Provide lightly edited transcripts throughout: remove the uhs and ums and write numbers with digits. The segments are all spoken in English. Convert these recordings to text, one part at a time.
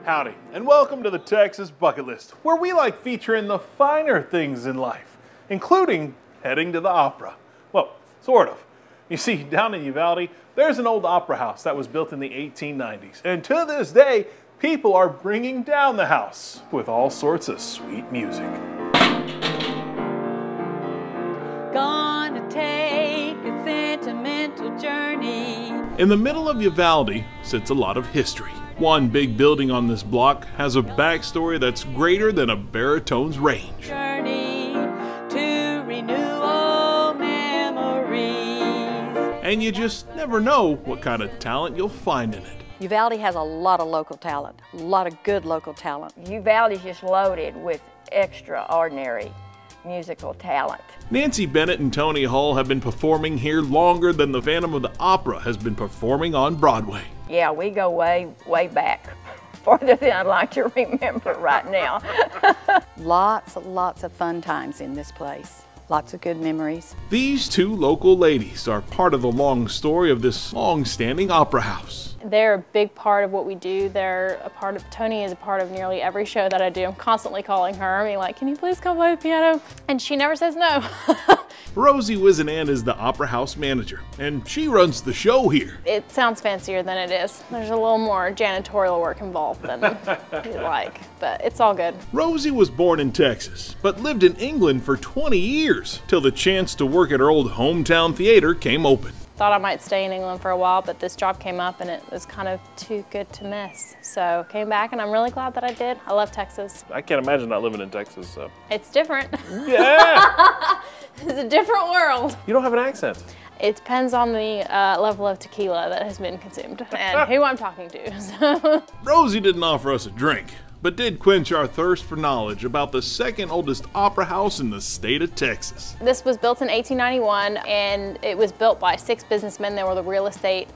Howdy, and welcome to the Texas Bucket List, where we like featuring the finer things in life, including heading to the opera. Well, sort of. You see, down in Uvalde, there's an old opera house that was built in the 1890s, and to this day, people are bringing down the house with all sorts of sweet music. Gonna take a sentimental journey. In the middle of Uvalde sits a lot of history. One big building on this block has a backstory that's greater than a baritone's range. Journey to renew old memories. And you just never know what kind of talent you'll find in it. Uvalde has a lot of local talent, a lot of good local talent. Uvalde's just loaded with extraordinary musical talent. Nancy Bennett and Tony Hall have been performing here longer than the Phantom of the Opera has been performing on Broadway. Yeah, we go way, way back, farther than I'd like to remember right now. Lots of fun times in this place. Lots of good memories. These two local ladies are part of the long story of this long-standing opera house. They're a big part of what we do. Tony is a part of nearly every show that I do. I'm constantly calling her, being like, can you please come play the piano? And she never says no. Rosie Wizenan is the opera house manager, and she runs the show here. It sounds fancier than it is. There's a little more janitorial work involved than you'd like, but it's all good. Rosie was born in Texas, but lived in England for 20 years, till the chance to work at her old hometown theater came open. Thought I might stay in England for a while, but this job came up and it was kind of too good to miss. So came back and I'm really glad that I did. I love Texas. I can't imagine not living in Texas, so. It's different. Yeah! It's a different world. You don't have an accent. It depends on the level of tequila that has been consumed and who I'm talking to. So. Rosie didn't offer us a drink, but did quench our thirst for knowledge about the second oldest opera house in the state of Texas. This was built in 1891 and it was built by 6 businessmen. They were the real estate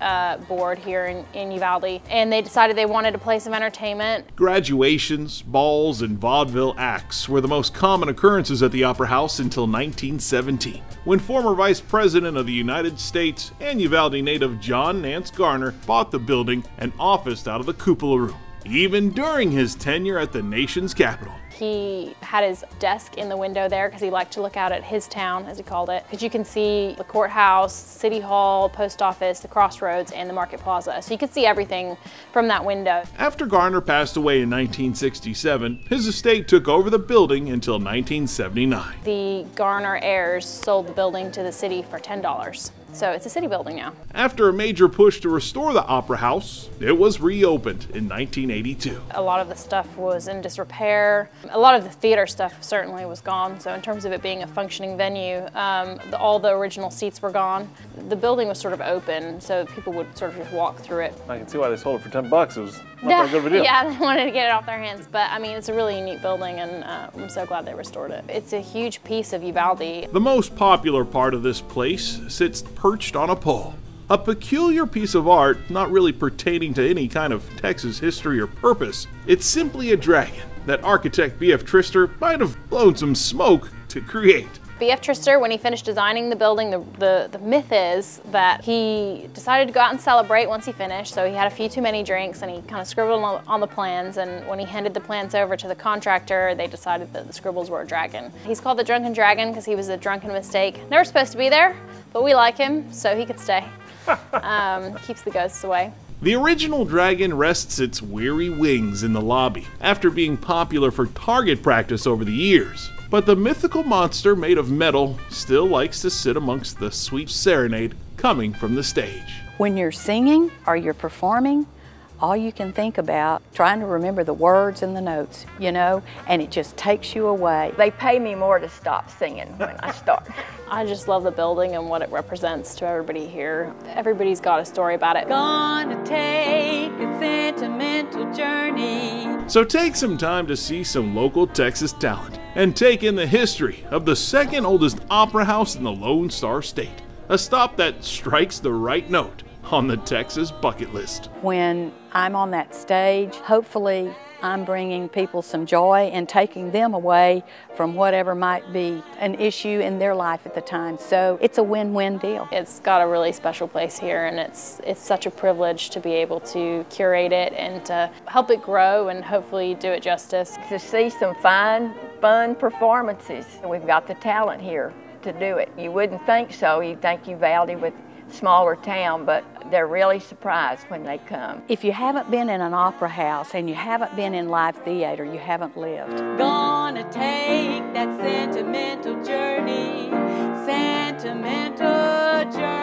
board here in Uvalde, and they decided they wanted a place of entertainment. Graduations, balls, and vaudeville acts were the most common occurrences at the opera house until 1917, when former Vice President of the United States and Uvalde native John Nance Garner bought the building and officed out of the cupola room, even during his tenure at the nation's capital. He had his desk in the window there because he liked to look out at his town, as he called it, because you can see the courthouse, city hall, post office, the crossroads, and the market plaza. So you could see everything from that window. After Garner passed away in 1967, his estate took over the building until 1979. The Garner heirs sold the building to the city for $10. So it's a city building now. After a major push to restore the opera house, it was reopened in 1982. A lot of the stuff was in disrepair. A lot of the theater stuff certainly was gone. So in terms of it being a functioning venue, all the original seats were gone. The building was sort of open, so people would sort of just walk through it. I can see why they sold it for $10. It was not that good of a deal. Yeah, they wanted to get it off their hands. But I mean, it's a really unique building, and I'm so glad they restored it. It's a huge piece of Uvalde. The most popular part of this place sits perched on a pole. A peculiar piece of art not really pertaining to any kind of Texas history or purpose. It's simply a dragon that architect B.F. Trister might have blown some smoke to create. B.F. Trister, when he finished designing the building, the myth is that he decided to go out and celebrate once he finished, so he had a few too many drinks and he kind of scribbled on the plans, and when he handed the plans over to the contractor, they decided that the scribbles were a dragon. He's called the Drunken Dragon because he was a drunken mistake. Never supposed to be there, but we like him, so he could stay. Keeps the ghosts away. The original dragon rests its weary wings in the lobby after being popular for target practice over the years. But the mythical monster made of metal still likes to sit amongst the sweet serenade coming from the stage. When you're singing or you're performing, all you can think about trying to remember the words and the notes, you know, and it just takes you away. They pay me more to stop singing when I start. I just love the building and what it represents to everybody here. Everybody's got a story about it. Gonna take a sentimental journey. So take some time to see some local Texas talent and take in the history of the second oldest opera house in the Lone Star State. A stop that strikes the right note on the Texas bucket list. When I'm on that stage, hopefully I'm bringing people some joy and taking them away from whatever might be an issue in their life at the time. So it's a win-win deal. It's got a really special place here, and it's such a privilege to be able to curate it and to help it grow and hopefully do it justice. To see some fine, fun performances. We've got the talent here to do it. You wouldn't think so. You'd think Uvalde with smaller town, but they're really surprised when they come. If you haven't been in an opera house and you haven't been in live theater, you haven't lived. Gonna take that sentimental journey, sentimental journey.